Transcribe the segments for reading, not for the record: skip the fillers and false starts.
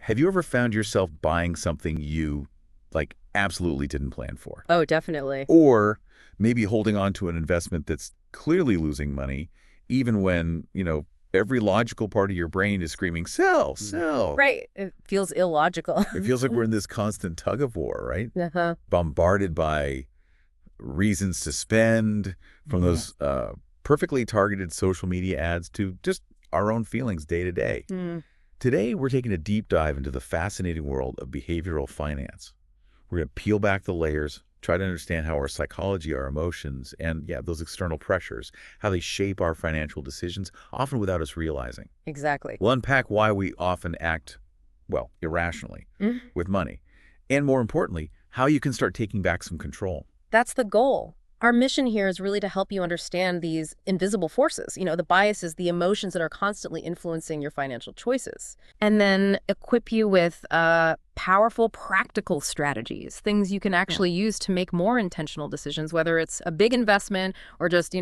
Have you ever found yourself buying something you, absolutely didn't plan for? Oh, definitely. Or maybe holding on to an investment that's clearly losing money, even when, every logical part of your brain is screaming, sell, sell. Right. It feels illogical. It feels like we're in this constant tug of war, right? Uh-huh. Bombarded by reasons to spend, from those perfectly targeted social media ads to just our own feelings day to day. Mm. Today, we're taking a deep dive into the fascinating world of behavioral finance. We're going to peel back the layers, try to understand how our psychology, our emotions, and those external pressures, how they shape our financial decisions, often without us realizing. Exactly. We'll unpack why we often act, irrationally Mhm. with money. And more importantly, how you can start taking back some control. That's the goal. Our mission here is really to help you understand these invisible forces, the biases, the emotions that are constantly influencing your financial choices, and then equip you with powerful, practical strategies, things you can actually use to make more intentional decisions, whether it's a big investment or just,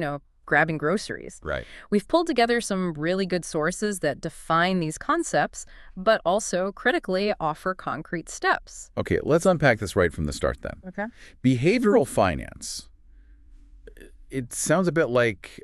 grabbing groceries. Right. We've pulled together some really good sources that define these concepts, but also critically offer concrete steps. Okay, let's unpack this right from the start then. Okay. Behavioral finance. It sounds a bit like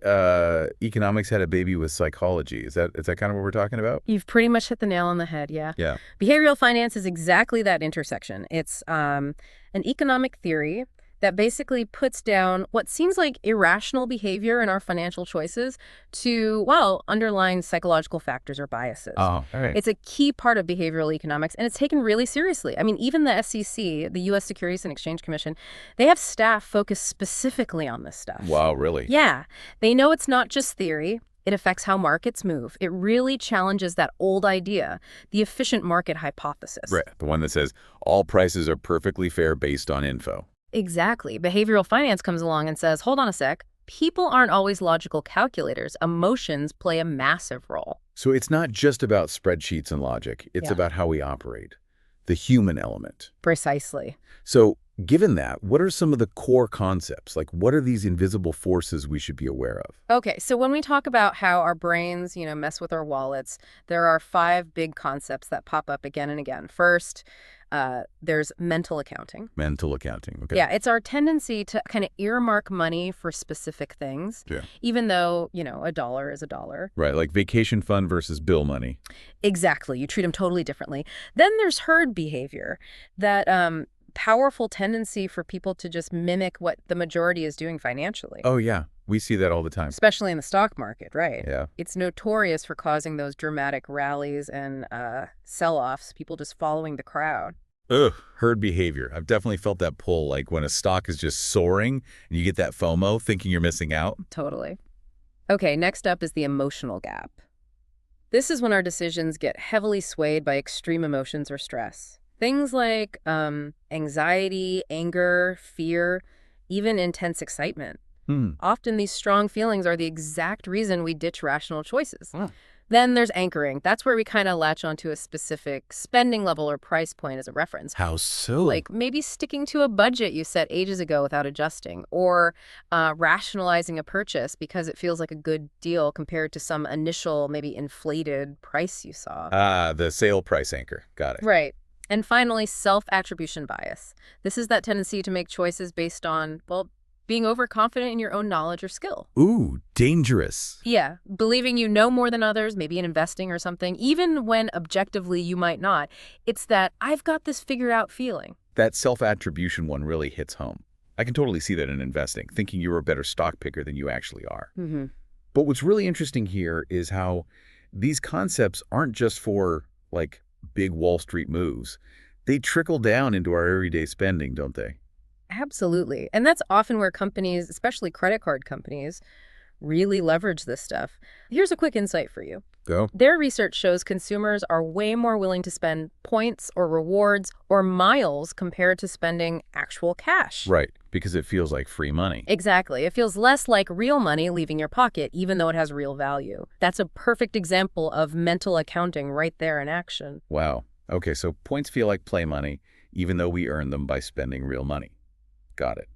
economics had a baby with psychology. Is that kind of what we're talking about? You've pretty much hit the nail on the head, yeah. Yeah. Behavioral finance is exactly that intersection. It's an economic theory that basically puts down what seems like irrational behavior in our financial choices to, underlying psychological factors or biases. Oh, all right. It's a key part of behavioral economics, and it's taken really seriously. I mean, even the SEC, the U.S. Securities and Exchange Commission, they have staff focused specifically on this stuff. Wow, really? Yeah. They know it's not just theory. It affects how markets move. It really challenges that old idea, the efficient market hypothesis. Right. The one that says all prices are perfectly fair based on info. Exactly. Behavioral finance comes along and says, hold on a sec. People aren't always logical calculators. Emotions play a massive role. So it's not just about spreadsheets and logic. It's Yeah. about how we operate, the human element. Precisely. So given that, what are some of the core concepts? What are these invisible forces we should be aware of? Okay, so when we talk about how our brains, mess with our wallets, there are 5 big concepts that pop up again and again. First, there's mental accounting. Mental accounting. Okay. Yeah, it's our tendency to kind of earmark money for specific things, Yeah. even though, a dollar is a dollar. Right, like vacation fund versus bill money. Exactly. You treat them totally differently. Then there's herd behavior, that powerful tendency for people to just mimic what the majority is doing financially. Oh, yeah. We see that all the time. Especially in the stock market, right? Yeah. It's notorious for causing those dramatic rallies and sell-offs, people just following the crowd. Ugh, herd behavior. I've definitely felt that pull, like when a stock is just soaring and you get that FOMO, thinking you're missing out. Totally. Okay, next up is the emotional gap. This is when our decisions get heavily swayed by extreme emotions or stress. Things like anxiety, anger, fear, even intense excitement. Often these strong feelings are the exact reason we ditch rational choices. Then there's anchoring. That's where we kind of latch onto a specific spending level or price point as a reference. How so? Like maybe sticking to a budget you set ages ago without adjusting, or rationalizing a purchase because it feels like a good deal compared to some initial, maybe inflated price you saw. The sale price anchor. Got it. Right. And finally, self-attribution bias. This is that tendency to make choices based on, being overconfident in your own knowledge or skill. Ooh, dangerous. Yeah, believing you know more than others, maybe in investing or something, even when objectively you might not. It's that I've got this figured out feeling. That self-attribution one really hits home. I can totally see that in investing, thinking you're a better stock picker than you actually are. Mm-hmm. But what's really interesting here is how these concepts aren't just for, big Wall Street moves. They trickle down into our everyday spending, don't they? Absolutely. And that's often where companies, especially credit card companies, really leverage this stuff. Here's a quick insight for you. Go. Their research shows consumers are way more willing to spend points or rewards or miles compared to spending actual cash. Right, because it feels like free money. Exactly. It feels less like real money leaving your pocket, even though it has real value. That's a perfect example of mental accounting right there in action. Wow. Okay, so points feel like play money, even though we earn them by spending real money. Got it.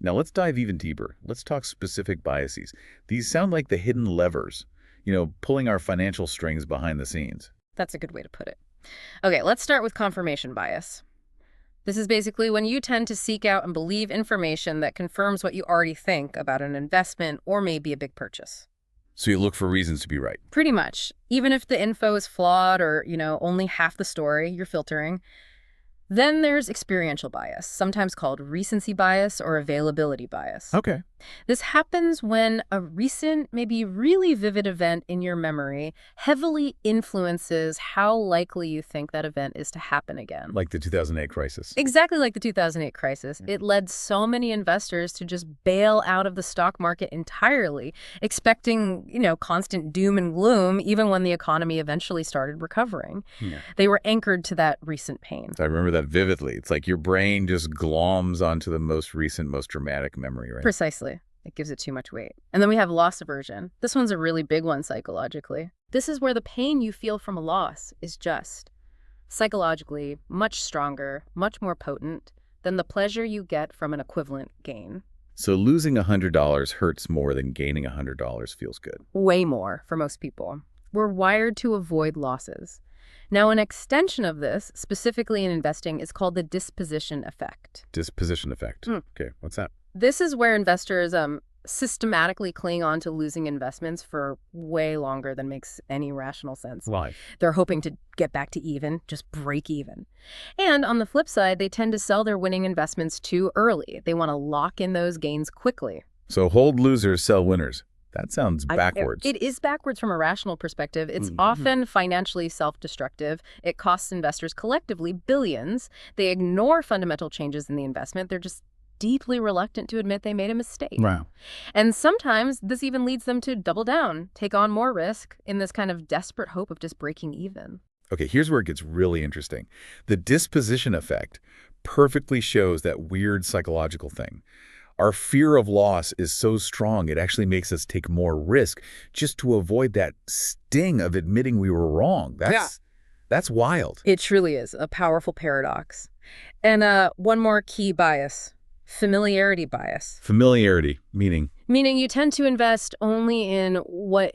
Now let's dive even deeper. Let's talk specific biases. These sound like the hidden levers, pulling our financial strings behind the scenes. That's a good way to put it. Okay, let's start with confirmation bias. This is basically when you tend to seek out and believe information that confirms what you already think about an investment or maybe a big purchase. So you look for reasons to be right. Pretty much. Even if the info is flawed or, only half the story, you're filtering. Then there's experiential bias, sometimes called recency bias or availability bias. Okay. This happens when a recent, maybe really vivid event in your memory heavily influences how likely you think that event is to happen again. Like the 2008 crisis. Exactly like the 2008 crisis. It led so many investors to just bail out of the stock market entirely, expecting, constant doom and gloom, even when the economy eventually started recovering. Yeah. They were anchored to that recent pain. I remember that vividly. It's like your brain just gloms onto the most recent, most dramatic memory, right? Precisely. It gives it too much weight. And then we have loss aversion. This one's a really big one psychologically. This is where the pain you feel from a loss is just psychologically much stronger, much more potent than the pleasure you get from an equivalent gain. So losing $100 hurts more than gaining $100 feels good. Way more for most people. We're wired to avoid losses. Now, an extension of this, specifically in investing, is called the disposition effect. Disposition effect. Okay, what's that? This is where investors systematically cling on to losing investments for way longer than makes any rational sense. Why? They're hoping to get back to even, just break even. And on the flip side, they tend to sell their winning investments too early. They want to lock in those gains quickly. So hold losers, sell winners. That sounds backwards. It is backwards from a rational perspective. It's often financially self-destructive. It costs investors collectively billions. They ignore fundamental changes in the investment. They're just deeply reluctant to admit they made a mistake. Wow. And sometimes this even leads them to double down, take on more risk in this kind of desperate hope of just breaking even. Okay, here's where it gets really interesting. The disposition effect perfectly shows that weird psychological thing. Our fear of loss is so strong, it actually makes us take more risk just to avoid that sting of admitting we were wrong. That's wild. It truly is a powerful paradox. And one more key bias. Familiarity bias. Familiarity, meaning? Meaning you tend to invest only in what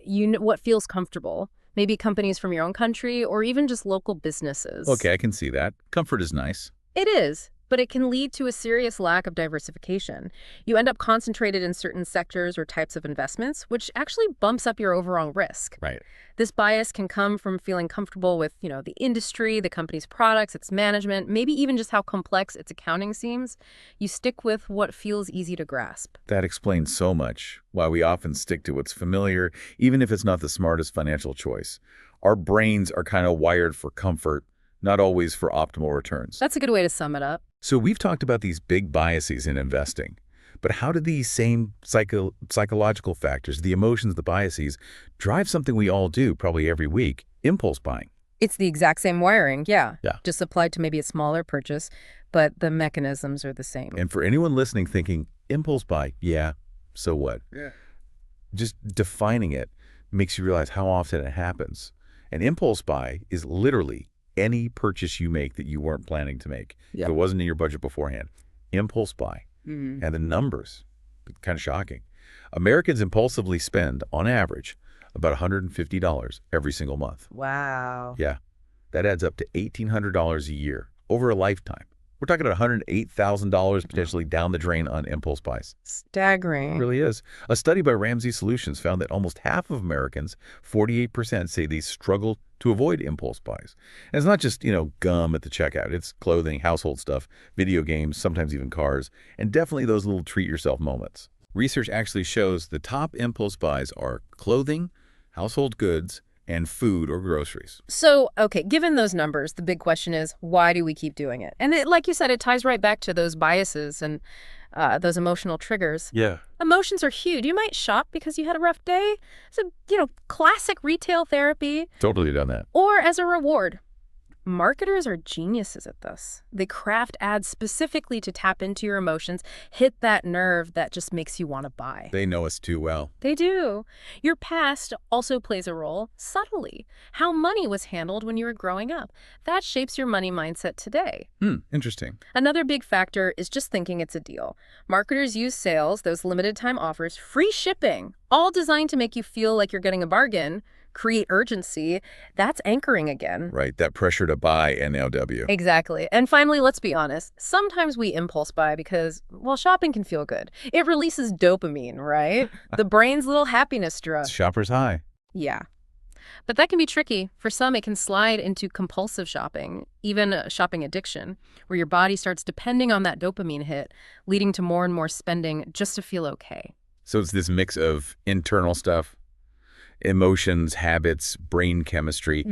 feels comfortable. Maybe companies from your own country or even just local businesses. Okay, I can see that. Comfort is nice. It is, but it can lead to a serious lack of diversification. You end up concentrated in certain sectors or types of investments, which actually bumps up your overall risk. Right. This bias can come from feeling comfortable with, the industry, the company's products, its management, maybe even just how complex its accounting seems. You stick with what feels easy to grasp. That explains so much why we often stick to what's familiar, even if it's not the smartest financial choice. Our brains are kind of wired for comfort, not always for optimal returns. That's a good way to sum it up. So we've talked about these big biases in investing, but how do these same psychological factors, the emotions, the biases, drive something we all do probably every week, impulse buying? It's the exact same wiring, yeah. Yeah. Just applied to maybe a smaller purchase, but the mechanisms are the same. And for anyone listening thinking, impulse buy, yeah, so what? Yeah. Just defining it makes you realize how often it happens. An impulse buy is literally any purchase you make that you weren't planning to make. Yep. If it wasn't in your budget beforehand. Impulse buy. Mm-hmm. And the numbers, kind of shocking. Americans impulsively spend, on average, about $150 every single month. Wow. Yeah. That adds up to $1,800 a year over a lifetime. We're talking about $108,000 potentially down the drain on impulse buys. Staggering. It really is. A study by Ramsey Solutions found that almost half of Americans, 48%, say they struggle to avoid impulse buys. And it's not just, gum at the checkout. It's clothing, household stuff, video games, sometimes even cars, and definitely those little treat-yourself moments. Research actually shows the top impulse buys are clothing, household goods, and food or groceries. So, okay, given those numbers, the big question is, why do we keep doing it? And like you said, it ties right back to those biases and those emotional triggers. Yeah. Emotions are huge. You might shop because you had a rough day. It's a, classic retail therapy. Totally done that. Or as a reward. Marketers are geniuses at this. They craft ads specifically to tap into your emotions, hit that nerve that just makes you want to buy. They know us too well. They do. Your past also plays a role, subtly. How money was handled when you were growing up. That shapes your money mindset today. Interesting. Another big factor is just thinking it's a deal. Marketers use sales, those limited time offers, free shipping, all designed to make you feel like you're getting a bargain, create urgency, that's anchoring again. Right, that pressure to buy NOW. Exactly. And finally, let's be honest. Sometimes we impulse buy because, well, shopping can feel good. It releases dopamine, right? The brain's little happiness drug. Shopper's high. Yeah. But that can be tricky. For some, it can slide into compulsive shopping, even shopping addiction, where your body starts depending on that dopamine hit, leading to more and more spending just to feel okay. So it's this mix of internal stuff, emotions, habits, brain chemistry.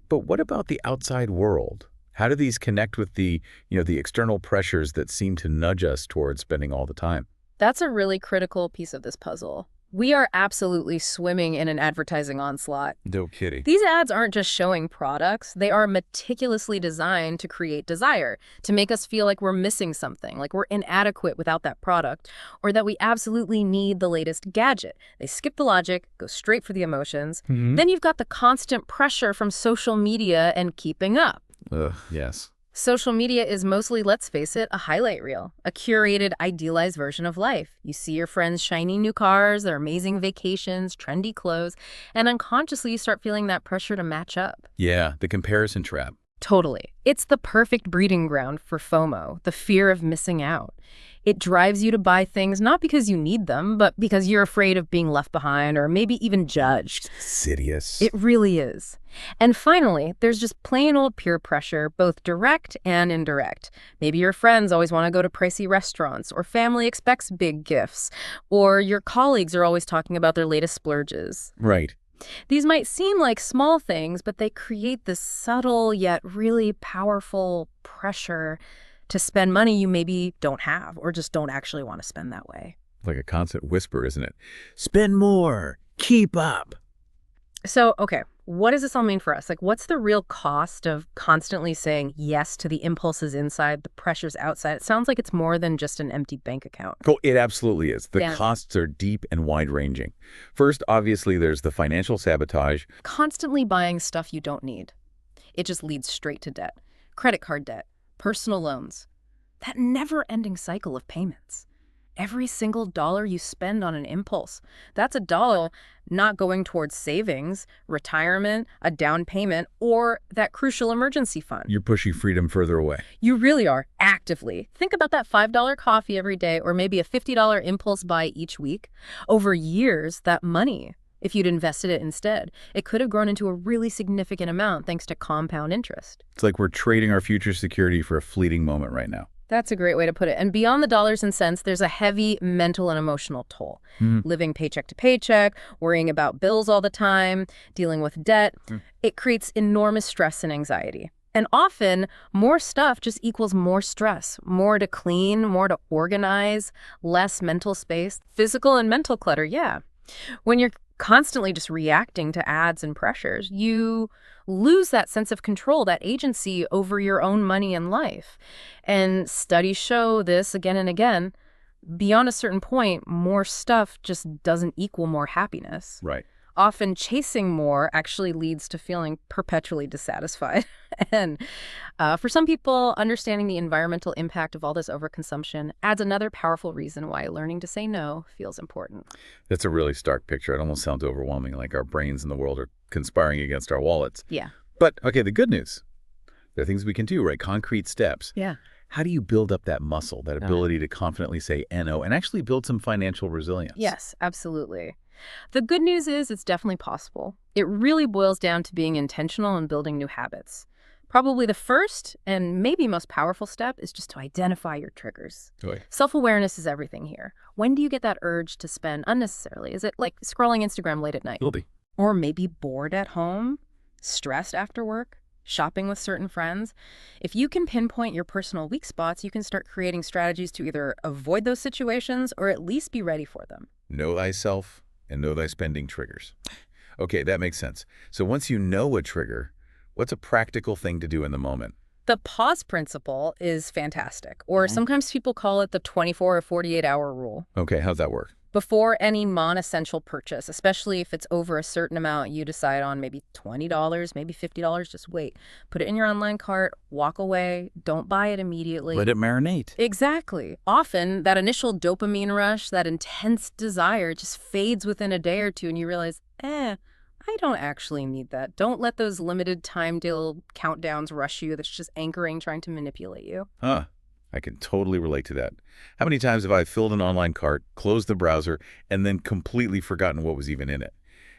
But what about the outside world? How do these connect with the external pressures that seem to nudge us towards spending all the time? That's a really critical piece of this puzzle. We are absolutely swimming in an advertising onslaught. No kidding. These ads aren't just showing products. They are meticulously designed to create desire, to make us feel like we're missing something, like we're inadequate without that product, or that we absolutely need the latest gadget. They skip the logic, go straight for the emotions. Then you've got the constant pressure from social media and keeping up. Ugh, yes. Social media is mostly, let's face it, a highlight reel, a curated, idealized version of life. You see your friends' shiny new cars, their amazing vacations, trendy clothes, and unconsciously you start feeling that pressure to match up. Yeah, the comparison trap. Totally. It's the perfect breeding ground for FOMO, the fear of missing out. It drives you to buy things not because you need them, but because you're afraid of being left behind or maybe even judged. Insidious. It really is. And finally, there's just plain old peer pressure, both direct and indirect. Maybe your friends always want to go to pricey restaurants, or family expects big gifts, or your colleagues are always talking about their latest splurges. Right. These might seem like small things, but they create this subtle yet really powerful pressure to spend money you maybe don't have or just don't actually want to spend that way. Like a constant whisper, isn't it? Spend more. Keep up. So, okay, what does this all mean for us? Like, what's the real cost of constantly saying yes to the impulses inside, the pressures outside? It sounds like it's more than just an empty bank account. Oh, it absolutely is. The Yeah. costs are deep and wide-ranging. First, obviously, there's the financial sabotage. Constantly buying stuff you don't need. It just leads straight to debt. Credit card debt, personal loans. That never-ending cycle of payments. Every single dollar you spend on an impulse, that's a dollar not going towards savings, retirement, a down payment, or that crucial emergency fund. You're pushing freedom further away. You really are, actively. Think about that $5 coffee every day or maybe a $50 impulse buy each week. Over years, that money, if you'd invested it instead, it could have grown into a really significant amount thanks to compound interest. It's like we're trading our future security for a fleeting moment right now. That's a great way to put it. And beyond the dollars and cents, there's a heavy mental and emotional toll. Living paycheck to paycheck, worrying about bills all the time, dealing with debt. It creates enormous stress and anxiety. And often, more stuff just equals more stress, more to clean, more to organize, less mental space, physical and mental clutter, yeah. When you're constantly just reacting to ads and pressures, you lose that sense of control, that agency over your own money and life. And studies show this again and again. Beyond a certain point, more stuff just doesn't equal more happiness. Right. Often chasing more actually leads to feeling perpetually dissatisfied. And for some people, understanding the environmental impact of all this overconsumption adds another powerful reason why learning to say no feels important. That's a really stark picture. It almost sounds overwhelming, like our brains and the world are conspiring against our wallets. Yeah. But, okay, the good news, there are things we can do, right? Concrete steps. Yeah. How do you build up that muscle, that ability to confidently say no and actually build some financial resilience? Yes, absolutely. The good news is it's definitely possible. It really boils down to being intentional and building new habits. Probably the first and maybe most powerful step is just to identify your triggers. Right. Self-awareness is everything here. When do you get that urge to spend unnecessarily? Is it like scrolling Instagram late at night? Guilty. Or maybe bored at home, stressed after work, shopping with certain friends? If you can pinpoint your personal weak spots, you can start creating strategies to either avoid those situations or at least be ready for them. Know thyself and know thy spending triggers. Okay, that makes sense. So once you know a trigger, what's a practical thing to do in the moment? The pause principle is fantastic, or sometimes people call it the 24 or 48-hour rule. Okay, how's that work? Before any non-essential purchase, especially if it's over a certain amount, you decide on maybe $20, maybe $50, just wait. Put it in your online cart, walk away, don't buy it immediately. Let it marinate. Exactly. Often, that initial dopamine rush, that intense desire just fades within a day or two and you realize, I I don't actually need that. Don't let those limited time deal countdowns rush you. That's just anchoring, trying to manipulate you. Huh. I can totally relate to that. How many times have I filled an online cart, closed the browser, and then completely forgotten what was even in it?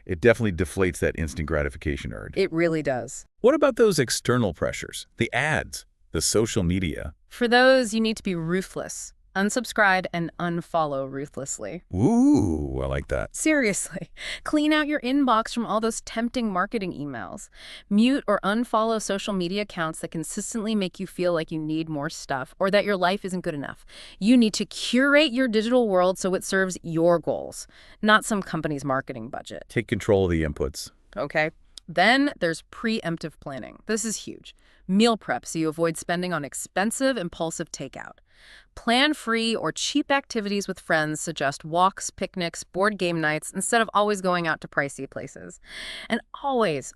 It definitely deflates that instant gratification urge. It really does. What about those external pressures? The ads, the social media? For those, you need to be ruthless. Unsubscribe and unfollow ruthlessly. Ooh, I like that. Seriously, clean out your inbox from all those tempting marketing emails. Mute or unfollow social media accounts that consistently make you feel like you need more stuff or that your life isn't good enough. You need to curate your digital world so it serves your goals, not some company's marketing budget. Take control of the inputs. Okay? Then there's preemptive planning. This is huge. Meal prep so you avoid spending on expensive, impulsive takeout. Plan free or cheap activities with friends, suggest walks, picnics, board game nights, instead of always going out to pricey places. And always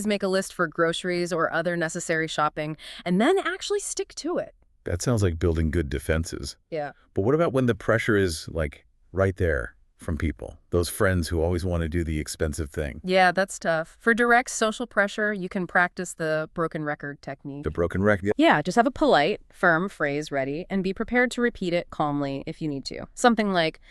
make a list for groceries or other necessary shopping, and then actually stick to it. That sounds like building good defenses. Yeah. But what about when the pressure is, like, right there from people? Those friends who always want to do the expensive thing. Yeah, that's tough. For direct social pressure, you can practice the broken record technique. The broken record. Yeah, just have a polite, firm phrase ready and be prepared to repeat it calmly if you need to. Something like,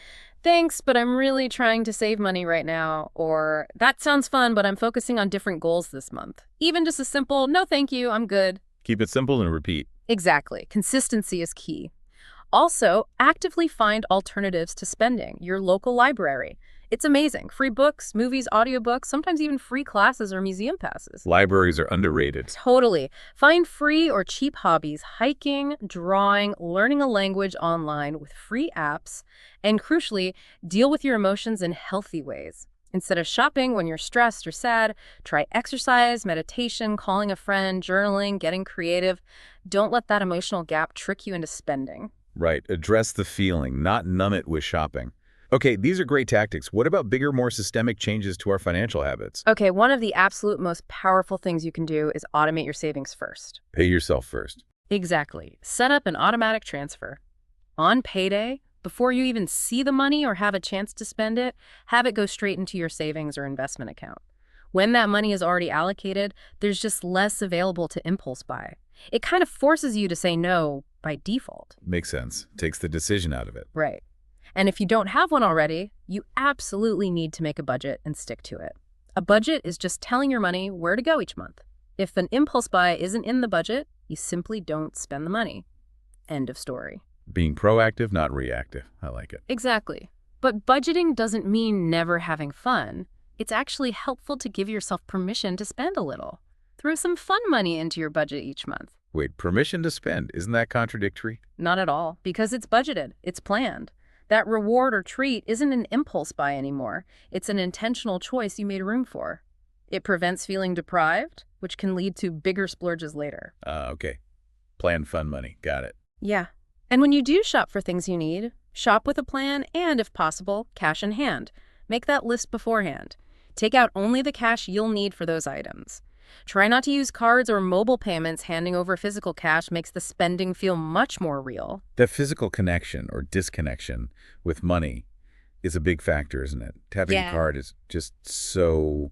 thanks, but I'm really trying to save money right now, or that sounds fun, but I'm focusing on different goals this month. Even just a simple, no thank you, I'm good. Keep it simple and repeat. Exactly. Consistency is key. Also, actively find alternatives to spending. Your local library. It's amazing. Free books, movies, audiobooks, sometimes even free classes or museum passes. Libraries are underrated. Totally. Find free or cheap hobbies, hiking, drawing, learning a language online with free apps, and crucially, deal with your emotions in healthy ways. Instead of shopping when you're stressed or sad, try exercise, meditation, calling a friend, journaling, getting creative. Don't let that emotional gap trick you into spending. Right. Address the feeling, not numb it with shopping. Okay, these are great tactics. What about bigger, more systemic changes to our financial habits? Okay, one of the absolute most powerful things you can do is automate your savings first. Pay yourself first. Exactly. Set up an automatic transfer. On payday, before you even see the money or have a chance to spend it, have it go straight into your savings or investment account. When that money is already allocated, there's just less available to impulse buy. It kind of forces you to say no by default. Makes sense. Takes the decision out of it. Right. And if you don't have one already, you absolutely need to make a budget and stick to it. A budget is just telling your money where to go each month. If an impulse buy isn't in the budget, you simply don't spend the money. End of story. Being proactive, not reactive. I like it. Exactly. But budgeting doesn't mean never having fun. It's actually helpful to give yourself permission to spend a little. Throw some fun money into your budget each month. Wait, permission to spend. Isn't that contradictory? Not at all, because it's budgeted. It's planned. That reward or treat isn't an impulse buy anymore. It's an intentional choice you made room for. It prevents feeling deprived, which can lead to bigger splurges later. Okay. Plan fun money. Got it. Yeah. And when you do shop for things you need, shop with a plan and, if possible, cash in hand. Make that list beforehand. Take out only the cash you'll need for those items. Try not to use cards or mobile payments. Handing over physical cash makes the spending feel much more real. That physical connection or disconnection with money is a big factor, isn't it? Tapping a card is just so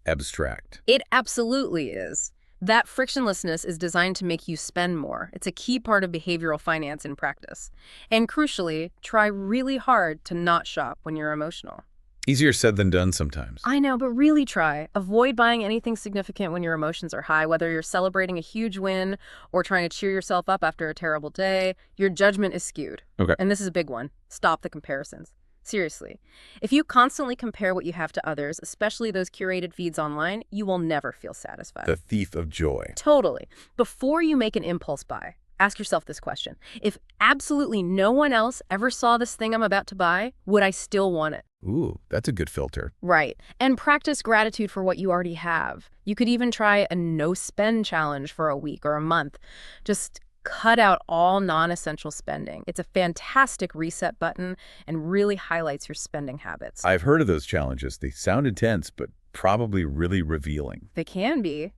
abstract. It absolutely is. That frictionlessness is designed to make you spend more. It's a key part of behavioral finance in practice. And crucially, try really hard to not shop when you're emotional. Easier said than done sometimes. I know, but really try. Avoid buying anything significant when your emotions are high, whether you're celebrating a huge win or trying to cheer yourself up after a terrible day. Your judgment is skewed. Okay. And this is a big one. Stop the comparisons. Seriously. If you constantly compare what you have to others, especially those curated feeds online, you will never feel satisfied. The thief of joy. Totally. Before you make an impulse buy, ask yourself this question. If absolutely no one else ever saw this thing I'm about to buy, would I still want it? Ooh, that's a good filter. Right. And practice gratitude for what you already have. You could even try a no-spend challenge for a week or a month. Just cut out all non-essential spending. It's a fantastic reset button and really highlights your spending habits. I've heard of those challenges. They sound intense, but probably really revealing. They can be.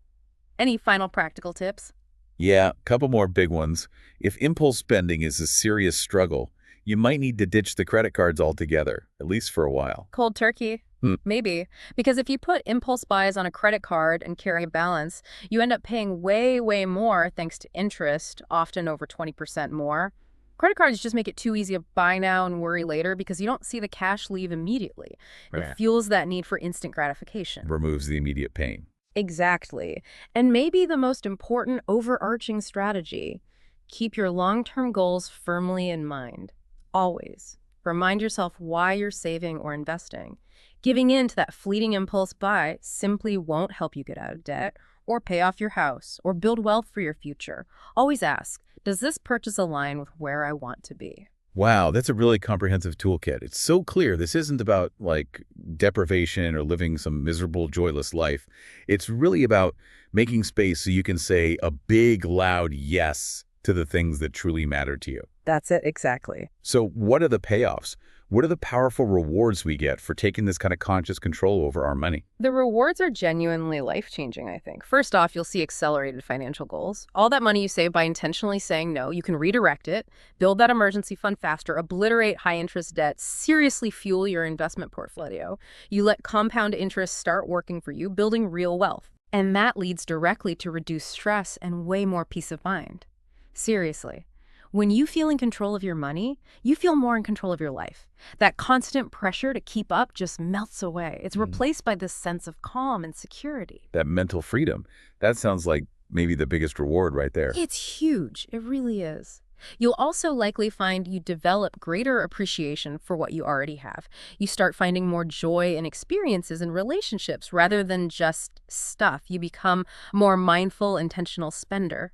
Any final practical tips? Yeah, a couple more big ones. If impulse spending is a serious struggle, you might need to ditch the credit cards altogether, at least for a while. Cold turkey. Maybe. Because if you put impulse buys on a credit card and carry a balance, you end up paying way, way more thanks to interest, often over 20% more. Credit cards just make it too easy to buy now and worry later because you don't see the cash leave immediately. It Right. fuels that need for instant gratification. Removes the immediate pain. Exactly. And maybe the most important overarching strategy, keep your long-term goals firmly in mind. Always. Remind yourself why you're saving or investing. Giving in to that fleeting impulse buy simply won't help you get out of debt or pay off your house or build wealth for your future. Always ask, does this purchase align with where I want to be? Wow, that's a really comprehensive toolkit. It's so clear. This isn't about like deprivation or living some miserable, joyless life. It's really about making space so you can say a big, loud yes to the things that truly matter to you. That's it, exactly. So what are the payoffs? What are the powerful rewards we get for taking this kind of conscious control over our money? The rewards are genuinely life-changing, I think. First off, you'll see accelerated financial goals. All that money you save by intentionally saying no, you can redirect it, build that emergency fund faster, obliterate high-interest debt, seriously fuel your investment portfolio. You let compound interest start working for you, building real wealth. And that leads directly to reduced stress and way more peace of mind. Seriously. When you feel in control of your money, you feel more in control of your life. That constant pressure to keep up just melts away. It's replaced by this sense of calm and security. That mental freedom. That sounds like maybe the biggest reward right there. It's huge. It really is. You'll also likely find you develop greater appreciation for what you already have. You start finding more joy in experiences and relationships rather than just stuff. You become a more mindful, intentional spender.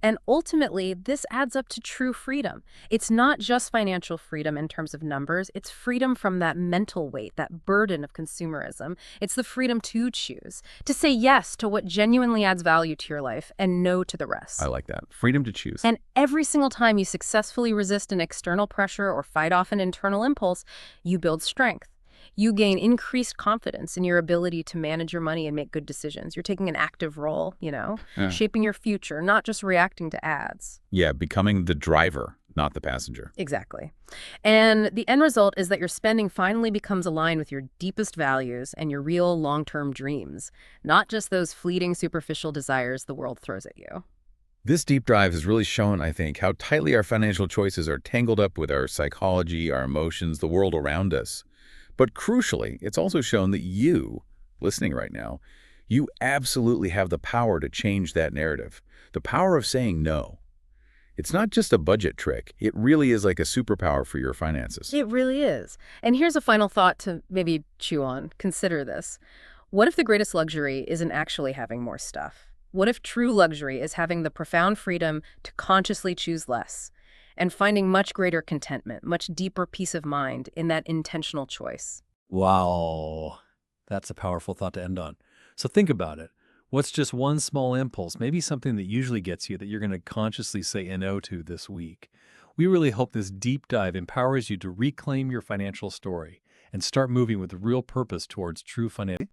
And ultimately, this adds up to true freedom. It's not just financial freedom in terms of numbers. It's freedom from that mental weight, that burden of consumerism. It's the freedom to choose, to say yes to what genuinely adds value to your life and no to the rest. I like that. Freedom to choose. And every single time you successfully resist an external pressure or fight off an internal impulse, you build strength. You gain increased confidence in your ability to manage your money and make good decisions. You're taking an active role, shaping your future, not just reacting to ads. Yeah, becoming the driver, not the passenger. Exactly. And the end result is that your spending finally becomes aligned with your deepest values and your real long-term dreams, not just those fleeting superficial desires the world throws at you. This deep dive has really shown, I think, how tightly our financial choices are tangled up with our psychology, our emotions, the world around us. But crucially, it's also shown that you, listening right now, you absolutely have the power to change that narrative. The power of saying no. It's not just a budget trick. It really is like a superpower for your finances. It really is. And here's a final thought to maybe chew on. Consider this. What if the greatest luxury isn't actually having more stuff? What if true luxury is having the profound freedom to consciously choose less and finding much greater contentment, much deeper peace of mind in that intentional choice? Wow. That's a powerful thought to end on. So think about it. What's just one small impulse, maybe something that usually gets you that you're going to consciously say no to this week? We really hope this deep dive empowers you to reclaim your financial story and start moving with real purpose towards true financial.